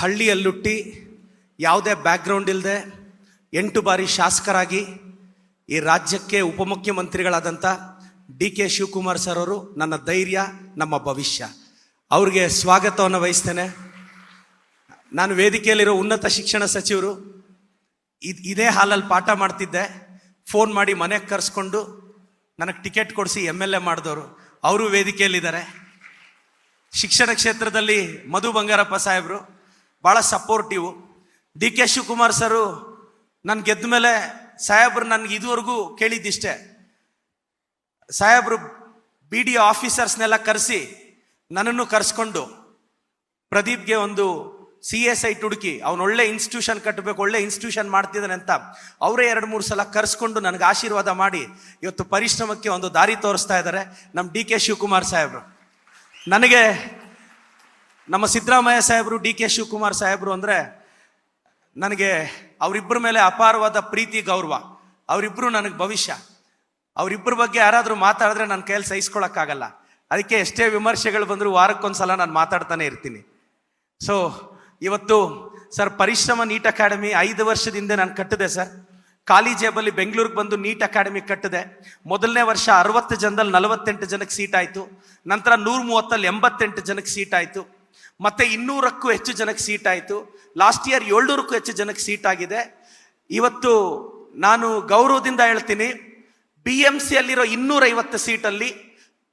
ಹಳ್ಳಿಯಲ್ಲುಟ್ಟಿ ಯಾವುದೇ ಬ್ಯಾಕ್ಗ್ರೌಂಡ್ ಇಲ್ಲದೆ 8 ಬಾರಿ ಶಾಸಕರಾಗಿ ಈ ರಾಜ್ಯಕ್ಕೆ ಉಪಮುಖ್ಯಮಂತ್ರಿಗಳಾದಂಥ DK ಶಿವಕುಮಾರ್ ಸರ್ ಅವರು ನನ್ನ ಧೈರ್ಯ, ನಮ್ಮ ಭವಿಷ್ಯ. ಅವ್ರಿಗೆ ಸ್ವಾಗತವನ್ನು ವಹಿಸ್ತೇನೆ. ನಾನು ವೇದಿಕೆಯಲ್ಲಿರೋ ಉನ್ನತ ಶಿಕ್ಷಣ ಸಚಿವರು ಇದೇ ಹಾಲಲ್ಲಿ ಪಾಠ ಮಾಡ್ತಿದ್ದೆ. ಫೋನ್ ಮಾಡಿ ಮನೆಗೆ ಕರೆಸ್ಕೊಂಡು ನನಗೆ ಟಿಕೆಟ್ ಕೊಡಿಸಿ MLA ಮಾಡಿದವರು ಅವರು ವೇದಿಕೆಯಲ್ಲಿದ್ದಾರೆ. ಶಿಕ್ಷಣ ಕ್ಷೇತ್ರದಲ್ಲಿ ಮಧು ಬಂಗಾರಪ್ಪ ಸಾಹೇಬರು ಭಾಳ ಸಪೋರ್ಟಿವು. DK ಶಿವಕುಮಾರ್ ಸರು ನಾನು ಗೆದ್ದ ಮೇಲೆ ಸಾಹೇಬ್ರು ನನಗೆ ಇದುವರೆಗೂ ಕೇಳಿದ್ದಿಷ್ಟೇ, ಸಾಹೇಬ್ರು BDO ಆಫೀಸರ್ಸ್ನೆಲ್ಲ ಕರೆಸಿ ನನ್ನನ್ನು ಕರೆಸ್ಕೊಂಡು ಪ್ರದೀಪ್ಗೆ ಒಂದು CA ಸೈಟ್ ಹುಡುಕಿ ಅವನು ಒಳ್ಳೆ ಇನ್ಸ್ಟಿಟ್ಯೂಷನ್ ಕಟ್ಟಬೇಕು, ಒಳ್ಳೆ ಇನ್ಸ್ಟಿಟ್ಯೂಷನ್ ಮಾಡ್ತಿದ್ದಾನೆ ಅಂತ ಅವರೇ 2-3 ಸಲ ಕರೆಸ್ಕೊಂಡು ನನಗೆ ಆಶೀರ್ವಾದ ಮಾಡಿ ಇವತ್ತು ಪರಿಶ್ರಮಕ್ಕೆ ಒಂದು ದಾರಿ ತೋರಿಸ್ತಾ ಇದ್ದಾರೆ ನಮ್ಮ DK ಶಿವಕುಮಾರ್ ಸಾಹೇಬರು. ನನಗೆ ನಮ್ಮ ಸಿದ್ದರಾಮಯ್ಯ ಸಾಹೇಬರು, DK ಶಿವಕುಮಾರ್ ಸಾಹೇಬರು ಅಂದರೆ ನನಗೆ ಅವರಿಬ್ಬರ ಮೇಲೆ ಅಪಾರವಾದ ಪ್ರೀತಿ, ಗೌರವ. ಅವರಿಬ್ಬರು ನನಗೆ ಭವಿಷ್ಯ. ಅವರಿಬ್ಬರ ಬಗ್ಗೆ ಯಾರಾದರೂ ಮಾತಾಡಿದ್ರೆ ನನ್ನ ಕೈಯಲ್ಲಿ ಸಹಿಸ್ಕೊಳಕ್ಕಾಗಲ್ಲ. ಅದಕ್ಕೆ ಎಷ್ಟೇ ವಿಮರ್ಶೆಗಳು ಬಂದರೂ ವಾರಕ್ಕೊಂದ್ಸಲ ನಾನು ಮಾತಾಡ್ತಾನೆ ಇರ್ತೀನಿ. ಸೊ ಇವತ್ತು ಸರ್ ಪರಿಶ್ರಮ ನೀಟ್ ಅಕಾಡೆಮಿ 5 ವರ್ಷದ ಹಿಂದೆ ನಾನು ಕಟ್ಟಿದೆ ಸರ್. ಖಾಲಿ ಜೇಬಲ್ಲಿ ಬೆಂಗಳೂರಿಗೆ ಬಂದು ನೀಟ್ ಅಕಾಡೆಮಿ ಕಟ್ಟಿದೆ. ಮೊದಲನೇ ವರ್ಷ 60 ಜನದಲ್ಲಿ 48 ಜನಕ್ಕೆ ಸೀಟ್ ಆಯಿತು. ನಂತರ 130 88 ಜನಕ್ಕೆ ಸೀಟ್ ಆಯಿತು. ಮತ್ತೆ 200ಕ್ಕೂ ಹೆಚ್ಚು ಜನಕ್ಕೆ ಸೀಟ್ ಆಯಿತು. ಲಾಸ್ಟ್ ಇಯರ್ 700ಕ್ಕೂ ಹೆಚ್ಚು ಜನಕ್ಕೆ ಸೀಟ್ ಆಗಿದೆ. ಇವತ್ತು ನಾನು ಗೌರವದಿಂದ ಹೇಳ್ತೀನಿ, BMCಯಲ್ಲಿರೋ 250 ಸೀಟಲ್ಲಿ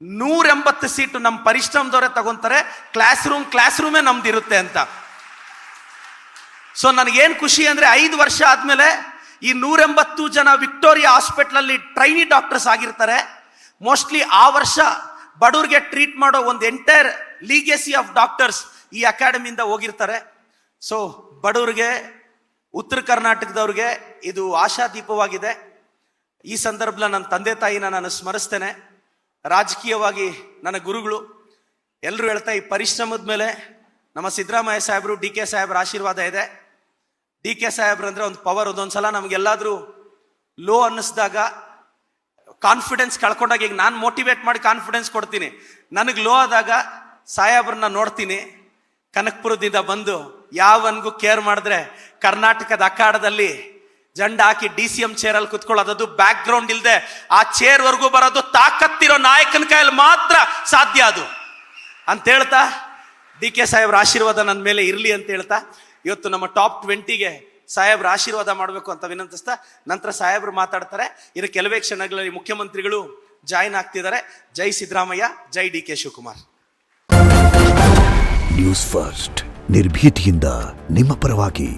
180 ಸೀಟು ನಮ್ಮ ಪರಿಶ್ರಮದವರೇ ತಗೊಂತಾರೆ. ಕ್ಲಾಸ್ ರೂಮೇ ನಮ್ದಿರುತ್ತೆ ಅಂತ. ಸೊ ನನಗೇನು ಖುಷಿ ಅಂದರೆ 5 ವರ್ಷ ಆದಮೇಲೆ ಈ 180 ಜನ ವಿಕ್ಟೋರಿಯಾ ಹಾಸ್ಪಿಟ್ಲಲ್ಲಿ ಟ್ರೈನಿ ಡಾಕ್ಟರ್ಸ್ ಆಗಿರ್ತಾರೆ. ಮೋಸ್ಟ್ಲಿ ಆ ವರ್ಷ ಬಡವ್ರಿಗೆ ಟ್ರೀಟ್ ಮಾಡೋ ಒಂದು ಎಂಟೈರ್ ಲೀಗೇಸಿ ಆಫ್ ಡಾಕ್ಟರ್ಸ್ ಈ ಅಕಾಡೆಮಿಯಿಂದ ಹೋಗಿರ್ತಾರೆ. ಸೊ ಬಡವ್ರಿಗೆ, ಉತ್ತರ ಕರ್ನಾಟಕದವ್ರಿಗೆ ಇದು ಆಶಾದೀಪವಾಗಿದೆ. ಈ ಸಂದರ್ಭದಲ್ಲಿ ನನ್ನ ತಂದೆ ತಾಯಿನ ನಾನು ಸ್ಮರಿಸ್ತೇನೆ. ರಾಜಕೀಯವಾಗಿ ನನ್ನ ಗುರುಗಳು ಎಲ್ಲರೂ ಹೇಳ್ತಾ, ಈ ಪರಿಶ್ರಮದ ಮೇಲೆ ನಮ್ಮ ಸಿದ್ದರಾಮಯ್ಯ ಸಾಹೇಬರು, DK ಸಾಹೇಬ್ರ ಆಶೀರ್ವಾದ ಇದೆ. DK ಸಾಹೇಬ್ರು ಅಂದರೆ ಒಂದು ಪವರ್. ಒಂದೊಂದ್ಸಲ ನಮಗೆಲ್ಲಾದರೂ ಲೋ ಅನ್ನಿಸ್ದಾಗ, ಕಾನ್ಫಿಡೆನ್ಸ್ ಕಳ್ಕೊಂಡಾಗ, ಈಗ ನಾನು ಮೋಟಿವೇಟ್ ಮಾಡಿ ಕಾನ್ಫಿಡೆನ್ಸ್ ಕೊಡ್ತೀನಿ. ನನಗೆ ಲೋ ಆದಾಗ ಸಾಹೇಬ್ರನ್ನ ನೋಡ್ತೀನಿ. ಕನಕಪುರದಿಂದ ಬಂದು ಯಾವನ್ಗೂ ಕೇರ್ ಮಾಡಿದ್ರೆ ಕರ್ನಾಟಕದ ಅಖಾಡದಲ್ಲಿ ಜಂಡ ಹಾಕಿ DCM ಚೇರಲ್ಲಿ ಕುತ್ಕೊಳ್ಳೋದು, ಅದು ಬ್ಯಾಕ್ ಗ್ರೌಂಡ್ ಇಲ್ಲದೆ ಆ ಚೇರ್ ವರ್ಗೂ ಬರೋದು ತಾಕತ್ತಿರೋ ನಾಯಕನ ಕೈಯಲ್ಲಿ ಮಾತ್ರ ಸಾಧ್ಯ ಅದು ಅಂತ ಹೇಳ್ತಾ, DK ಸಾಹೇಬ್ರ ಆಶೀರ್ವಾದ ನನ್ನ ಮೇಲೆ ಇರಲಿ ಅಂತ ಹೇಳ್ತಾ, ಇವತ್ತು ನಮ್ಮ ಟಾಪ್ 20ಗೆ ಸಾಹೇಬ್ರ ಆಶೀರ್ವಾದ ಮಾಡಬೇಕು ಅಂತ ವಿನಂತಿಸ್ತಾ, ನಂತರ ಸಾಹೇಬ್ರು ಮಾತಾಡ್ತಾರೆ. ಇನ್ನು ಕೆಲವೇ ಕ್ಷಣಗಳಲ್ಲಿ ಮುಖ್ಯಮಂತ್ರಿಗಳು ಜಾಯಿನ್ ಆಗ್ತಿದ್ದಾರೆ. ಜೈ ಸಿದ್ದರಾಮಯ್ಯ, ಜೈ DK ಶಿವಕುಮಾರ್. ನ್ಯೂಸ್ ಫಸ್ಟ್, ನಿರ್ಭೀತಿಯಿಂದ ನಿಮ್ಮ ಪರವಾಗಿ.